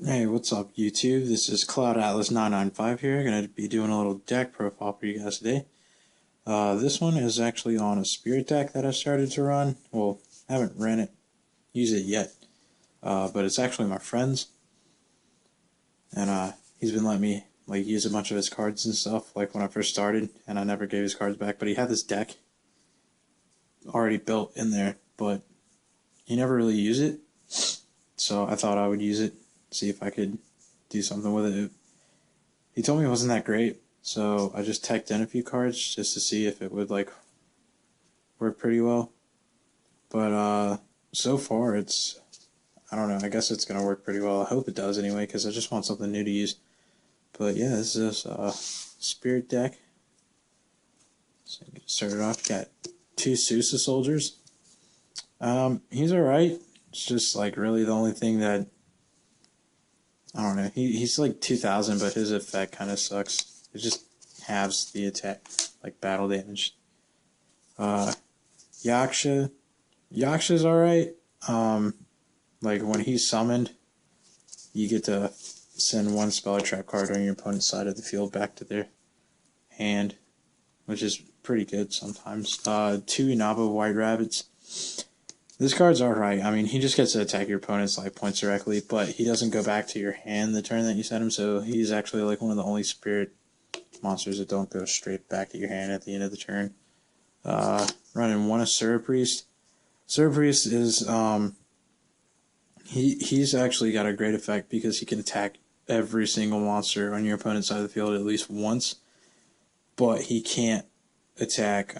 Hey, what's up, YouTube? This is Cloud Atlas 995 here. Going to be doing a little deck profile for you guys today. This one is actually on a spirit deck that I started to run. Well, I haven't used it yet, but it's actually my friend's, and he's been letting me use a bunch of his cards and stuff. Like when I first started, and I never gave his cards back. But he had this deck already built in there, but he never really used it. So I thought I would use it, see if I could do something with it. He told me it wasn't that great, so I just teched in a few cards just to see if it would work pretty well. But so far I don't know, I guess it's gonna work pretty well. I hope it does anyway, because I just want something new to use. But yeah, this is Spirit deck. So get started off. Got two Sousa soldiers. He's alright. It's just really the only thing that I don't know. He's like 2000, but his effect kind of sucks. It just halves the attack, battle damage. Yaksha. Yaksha's alright. When he's summoned, you get to send one spell or trap card on your opponent's side of the field back to their hand, which is pretty good sometimes. Two Inaba White Rabbits. This card's alright. I mean, he just gets to attack your opponent's life points directly, but he doesn't go back to your hand the turn that you send him, so he's actually one of the only spirit monsters that don't go straight back to your hand at the end of the turn. Running one Asura Priest. Asura Priest is, he's actually got a great effect because he can attack every single monster on your opponent's side of the field at least once, but he can't attack,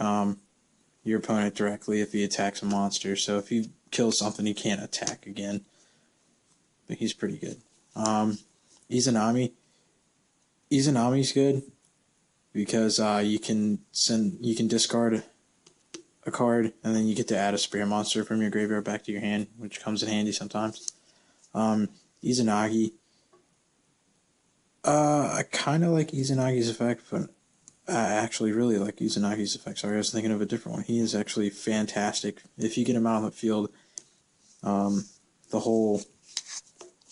your opponent directly if he attacks a monster. So if he kills something, he can't attack again. But he's pretty good. Izanami. Izanami's good because you can discard a card and then you get to add a spirit monster from your graveyard back to your hand, which comes in handy sometimes. Izanagi. I kind of like Izanagi's effect, but I actually really like Izanagi's effect. Sorry, I was thinking of a different one. He is actually fantastic. If you get him out on the field, the whole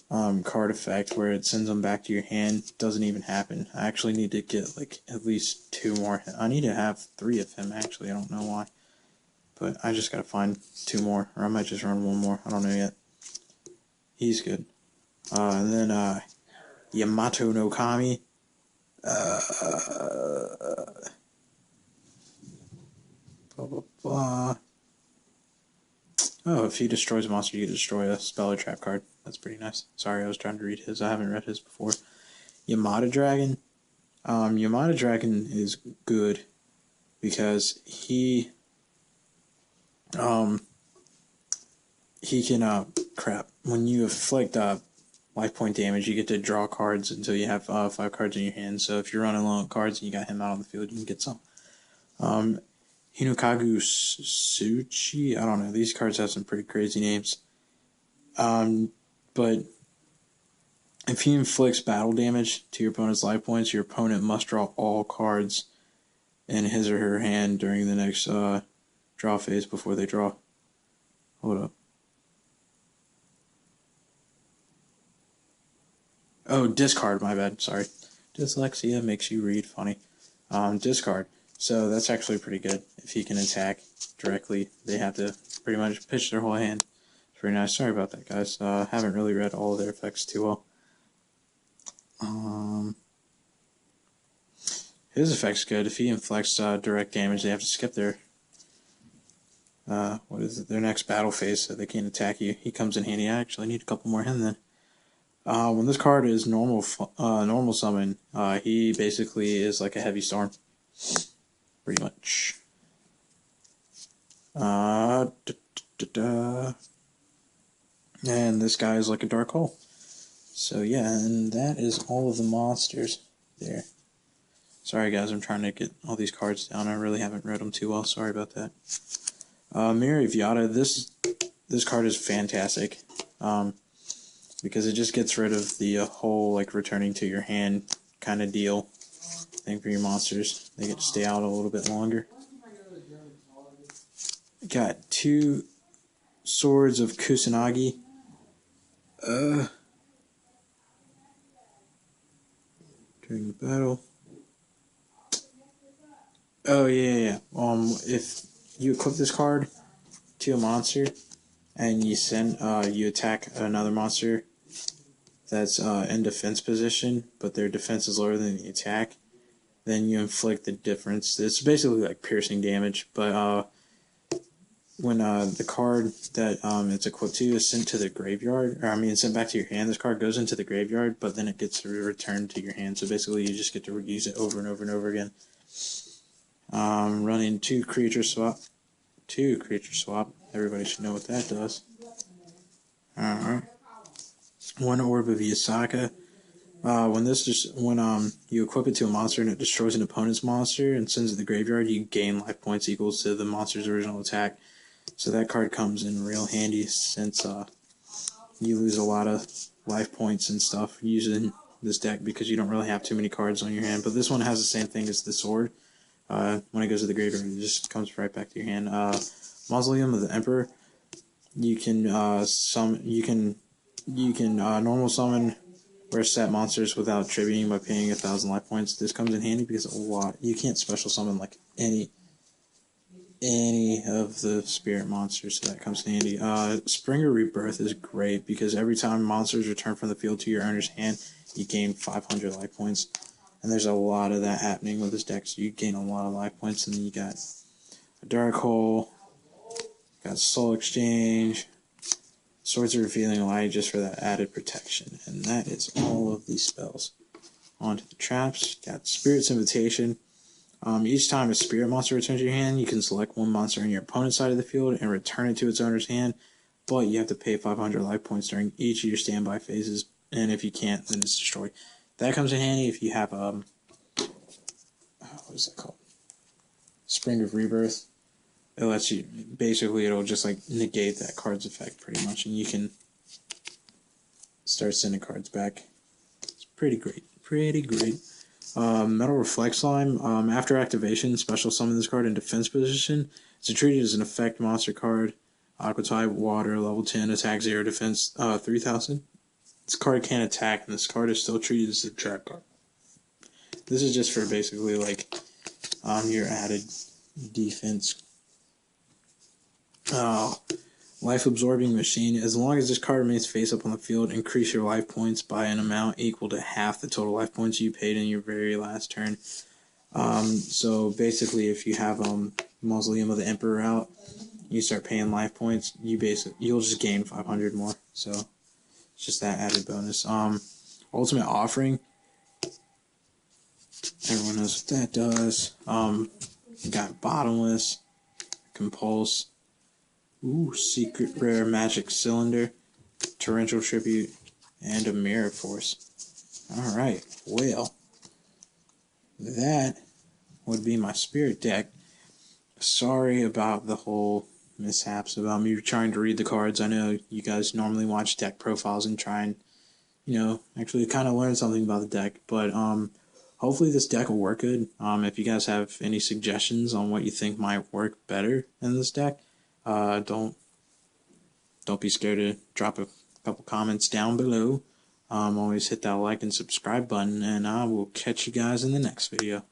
card effect where it sends them back to your hand doesn't even happen. I actually need to get at least two more. I need to have three of him, actually. I don't know why. But I just gotta find two more, or I might just run one more. I don't know yet. He's good. And then Yamato no Kami. Blah, blah, blah. Oh, if he destroys a monster, you destroy a spell or trap card. That's pretty nice. Sorry, I was trying to read his. I haven't read his before. Yamada Dragon. Yamada Dragon is good because he can, crap. When you inflict life point damage, you get to draw cards until you have 5 cards in your hand. So if you're running low on cards and you got him out on the field, you can get some. Hinokagu Suchi. I don't know. These cards have some pretty crazy names. But if he inflicts battle damage to your opponent's life points, your opponent must draw all cards in his or her hand during the next draw phase before they draw. Hold up. Oh, discard, my bad. Sorry. Dyslexia makes you read funny. Discard. So that's actually pretty good. If he can attack directly, they have to pretty much pitch their whole hand. It's pretty nice. Sorry about that, guys. Haven't really read all of their effects too well. His effect's good. If he inflicts direct damage, they have to skip their their next battle phase, so they can't attack you. He comes in handy. I actually need a couple more him then. When this card is normal summon, he basically is like a heavy storm, pretty much. And this guy is like a dark hole. So yeah, and that is all of the monsters there. Sorry guys, I'm trying to get all these cards down. I really haven't read them too well. Sorry about that. Miri Vyata, this card is fantastic. Because it just gets rid of the whole returning to your hand kind of deal thing for your monsters. They get to stay out a little bit longer. Got 2 Swords of Kusanagi. during the battle. Oh yeah. If you equip this card to a monster and you attack another monster that's in defense position, but their defense is lower than the attack, then you inflict the difference. It's basically like piercing damage, but when the card that it's equipped to is sent to the graveyard, sent back to your hand, this card goes into the graveyard, but then it gets returned to your hand. So basically, you just get to use it over and over and over again. Running two creature swap. Everybody should know what that does. Alright. One Orb of Yasaka. When you equip it to a monster and it destroys an opponent's monster and sends it to the graveyard, you gain life points equals to the monster's original attack. So that card comes in real handy since you lose a lot of life points and stuff using this deck because you don't really have too many cards on your hand. But this one has the same thing as the sword. When it goes to the graveyard, it just comes right back to your hand. Mausoleum of the Emperor. You can normal summon rare set monsters without tributing by paying 1,000 life points. This comes in handy because you can't special summon like any of the spirit monsters, so that comes in handy. Springer Rebirth is great because every time monsters return from the field to your owner's hand, you gain 500 life points. And there's a lot of that happening with this deck, so you gain a lot of life points. And then you got a Dark Hole, got Soul Exchange, Swords of Revealing Light just for that added protection. And that is all of these spells. On to the traps. Got Spirit's Invitation. Each time a spirit monster returns to your hand, you can select one monster on your opponent's side of the field and return it to its owner's hand, but you have to pay 500 life points during each of your standby phases, and if you can't, then it's destroyed. That comes in handy if you have, what is that called? Spring of Rebirth. It lets you, basically it'll just like negate that card's effect pretty much, and you can start sending cards back. It's pretty great. Metal Reflect Slime. After activation, special summon this card in defense position. It's treated as an effect monster card. Aqua type, water, level 10, attack 0, defense 3,000. This card can't attack, and this card is still treated as a trap card. This is just for basically like your added defense. Life Absorbing Machine. As long as this card remains face up on the field, increase your life points by an amount equal to half the total life points you paid in your very last turn. So basically, if you have Mausoleum of the Emperor out, you start paying life points. You'll just gain 500 more. So it's just that added bonus. Ultimate Offering. Everyone knows what that does. You got Bottomless, Compulse. Secret Rare Magic Cylinder, Torrential Tribute, and a Mirror Force. Alright, well, that would be my spirit deck. Sorry about the whole mishaps about me trying to read the cards. I know you guys normally watch deck profiles and try and, actually kind of learn something about the deck, but hopefully this deck will work good. If you guys have any suggestions on what you think might work better in this deck, don't be scared to drop a couple comments down below. Always hit that like and subscribe button, and I will catch you guys in the next video.